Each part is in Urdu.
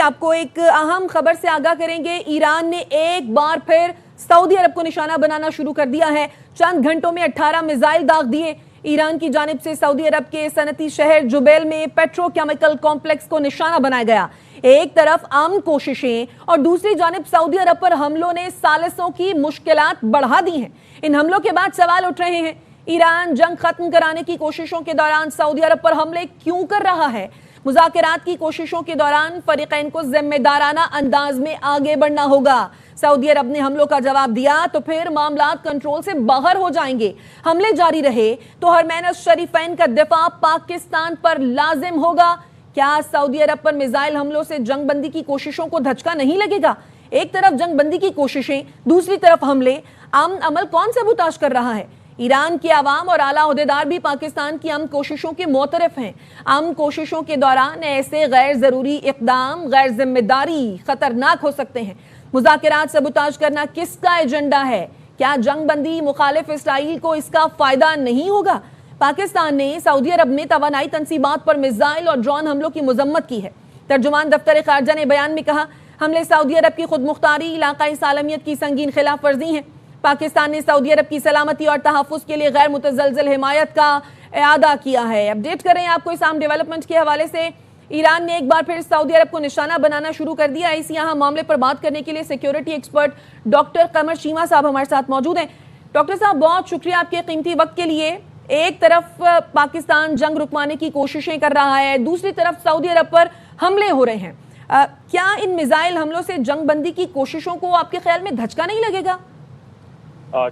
آپ کو ایک اہم خبر سے آگاہ کریں گے۔ ایران نے ایک بار پھر سعودی عرب کو نشانہ بنانا شروع کر دیا ہے۔ چند گھنٹوں میں 18 میزائل داغ دیے۔ ایران کی جانب سے سعودی عرب کے صنعتی شہر جبیل میں پیٹرو کیمیکل کمپلیکس کو نشانہ بنایا گیا۔ ایک طرف امن کوششیں اور دوسری جانب سعودی عرب پر حملوں نے ثالثوں کی مشکلات بڑھا دی ہیں۔ ان حملوں کے بعد سوال اٹھ رہے ہیں، ایران جنگ ختم کرانے کی کوششوں کے دوران سعودی عرب پر حملے کیوں کر رہا ہے؟ مذاکرات کی کوششوں کے دوران فریقین کو ذمہ دارانہ انداز میں آگے بڑھنا ہوگا۔ سعودی عرب نے حملوں کا جواب دیا تو پھر معاملات کنٹرول سے باہر ہو جائیں گے۔ حملے جاری رہے تو حرمین الشریفین کا دفاع پاکستان پر لازم ہوگا۔ کیا سعودی عرب پر میزائل حملوں سے جنگ بندی کی کوششوں کو دھچکا نہیں لگے گا؟ ایک طرف جنگ بندی کی کوششیں، دوسری طرف حملے، امن عمل کون سبوتاژ کر رہا ہے؟ ایران کے عوام اور اعلیٰ عہدیدار بھی پاکستان کی امن کوششوں کے معترف ہیں۔ امن کوششوں کے دوران ایسے غیر ضروری اقدام غیر ذمہ داری خطرناک ہو سکتے ہیں۔ مذاکرات سبوتاژ کرنا کس کا ایجنڈا ہے؟ کیا جنگ بندی مخالف اسرائیل کو اس کا فائدہ نہیں ہوگا؟ پاکستان نے سعودی عرب میں توانائی تنصیبات پر میزائل اور ڈرون حملوں کی مذمت کی ہے۔ ترجمان دفتر خارجہ نے بیان میں کہا، حملے سعودی عرب کی خود مختاری، علاقائی سالمیت کی سنگین خلاف ورزی ہیں۔ پاکستان نے سعودی عرب کی سلامتی اور تحفظ کے لیے غیر متزلزل حمایت کا اعادہ کیا ہے۔ اپڈیٹ کر رہے ہیں آپ کو اس اہم ڈیولپمنٹ کے حوالے سے۔ ایران نے ایک بار پھر سعودی عرب کو نشانہ بنانا شروع کر دیا۔ اسی اہم معاملے پر بات کرنے کے لیے security expert doctor Qamar Cheema صاحب ہمارے ساتھ موجود ہیں۔ ڈاکٹر صاحب، بہت شکریہ آپ کے قیمتی وقت کے لیے۔ ایک طرف پاکستان جنگ رکوانے کی کوششیں کر رہا ہے، دوسری طرف سعودی عرب پر حملے ہو رہے ہیں۔ کیا ان میزائل حملوں سے جنگ بندی کی کوششوں کو آپ کے خیال میں دھچکا نہیں لگے گا؟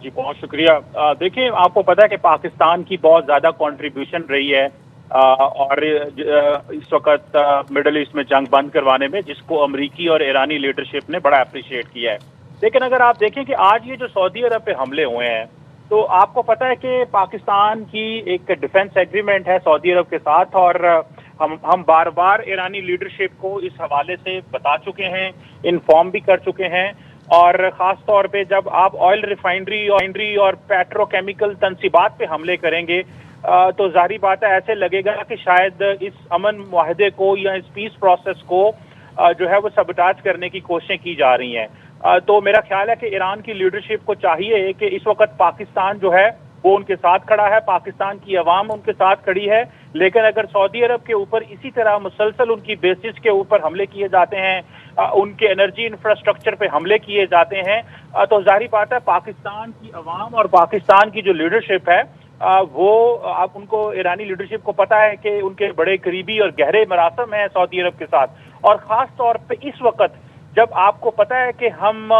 جی بہت شکریہ۔ دیکھیں، آپ کو پتہ ہے کہ پاکستان کی بہت زیادہ کنٹریبیوشن رہی ہے اور اس وقت مڈل ایسٹ میں جنگ بند کروانے میں، جس کو امریکی اور ایرانی لیڈرشپ نے بڑا اپریشیٹ کیا ہے۔ لیکن اگر آپ دیکھیں کہ آج یہ جو سعودی عرب پہ حملے ہوئے ہیں، تو آپ کو پتہ ہے کہ پاکستان کی ایک ڈیفنس ایگریمنٹ ہے سعودی عرب کے ساتھ، اور ہم بار بار ایرانی لیڈرشپ کو اس حوالے سے بتا چکے ہیں، انفارم بھی کر چکے ہیں، اور خاص طور پہ جب آپ آئل ریفائنری اور پیٹرو کیمیکل تنصیبات پہ حملے کریں گے تو ظاہری بات ہے ایسے لگے گا کہ شاید اس امن معاہدے کو یا اس پیس پروسیس کو جو ہے وہ سبوٹاژ کرنے کی کوششیں کی جا رہی ہیں۔ تو میرا خیال ہے کہ ایران کی لیڈرشپ کو چاہیے کہ اس وقت پاکستان جو ہے وہ ان کے ساتھ کھڑا ہے، پاکستان کی عوام ان کے ساتھ کھڑی ہے، لیکن اگر سعودی عرب کے اوپر اسی طرح مسلسل ان کی بیسز کے اوپر حملے کیے جاتے ہیں، ان کے انرجی انفراسٹرکچر پہ حملے کیے جاتے ہیں، تو ظاہری بات ہے پاکستان کی عوام اور پاکستان کی جو لیڈرشپ ہے وہ آپ ان کو ایرانی لیڈرشپ کو پتہ ہے کہ ان کے بڑے قریبی اور گہرے مراسم ہیں سعودی عرب کے ساتھ، اور خاص طور پہ اس وقت جب آپ کو پتہ ہے کہ ہم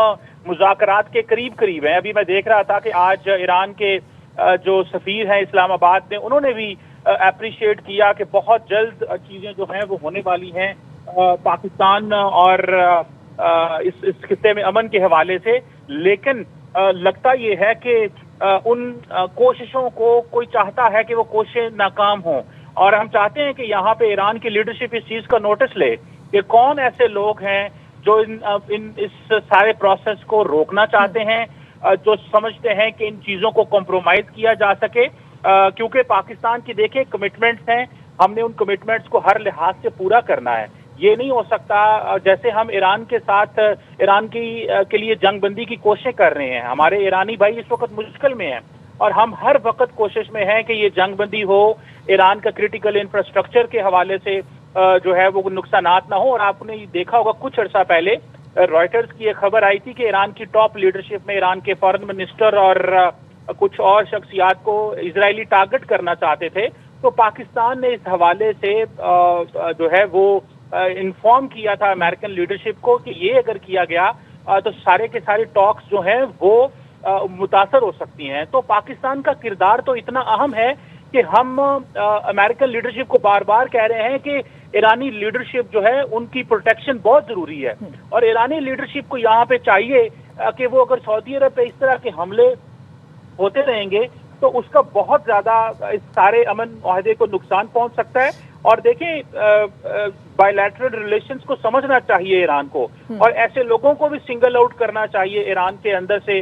مذاکرات کے قریب ہیں۔ ابھی میں دیکھ رہا تھا کہ آج ایران کے جو سفیر ہیں اسلام آباد میں، انہوں نے بھی اپریشیٹ کیا کہ بہت جلد چیزیں جو ہیں وہ ہونے والی ہیں پاکستان اور اس خطے میں امن کے حوالے سے، لیکن لگتا یہ ہے کہ ان کوششوں کو کوئی چاہتا ہے کہ وہ کوششیں ناکام ہوں، اور ہم چاہتے ہیں کہ یہاں پہ ایران کی لیڈرشپ اس چیز کا نوٹس لے کہ کون ایسے لوگ ہیں جو اس سارے پروسیس کو روکنا چاہتے ہیں، جو سمجھتے ہیں کہ ان چیزوں کو کمپرومائز کیا جا سکے، کیونکہ پاکستان کی دیکھیں کمٹمنٹس ہیں، ہم نے ان کمٹمنٹس کو ہر لحاظ سے پورا کرنا ہے۔ یہ نہیں ہو سکتا جیسے ہم ایران کے ساتھ ایران کے لیے جنگ بندی کی کوششیں کر رہے ہیں، ہمارے ایرانی بھائی اس وقت مشکل میں ہیں اور ہم ہر وقت کوشش میں ہیں کہ یہ جنگ بندی ہو، ایران کا کرٹیکل انفراسٹرکچر کے حوالے سے جو ہے وہ نقصانات نہ ہو۔ اور آپ نے دیکھا ہوگا کچھ عرصہ پہلے رائٹرز کی ایک خبر آئی تھی کہ ایران کی ٹاپ لیڈرشپ میں ایران کے فارن منسٹر اور کچھ اور شخصیات کو اسرائیلی ٹارگٹ کرنا چاہتے تھے، تو پاکستان نے اس حوالے سے جو ہے وہ انفارم کیا تھا امریکن لیڈرشپ کو کہ یہ اگر کیا گیا تو سارے کے سارے ٹاکس جو ہیں وہ متاثر ہو سکتی ہیں۔ تو پاکستان کا کردار تو اتنا اہم ہے کہ ہم امریکن لیڈرشپ کو بار بار کہہ رہے ہیں کہ ایرانی لیڈرشپ جو ہے ان کی پروٹیکشن بہت ضروری ہے، اور ایرانی لیڈرشپ کو یہاں پہ چاہیے کہ وہ اگر سعودی عرب پہ اس طرح کے حملے ہوتے رہیں گے تو اس کا بہت زیادہ اس سارے امن معاہدے کو نقصان پہنچ سکتا ہے۔ اور دیکھیں بائی لیٹرل ریلیشنز کو سمجھنا چاہیے ایران کو، اور ایسے لوگوں کو بھی سنگل آؤٹ کرنا چاہیے ایران کے اندر سے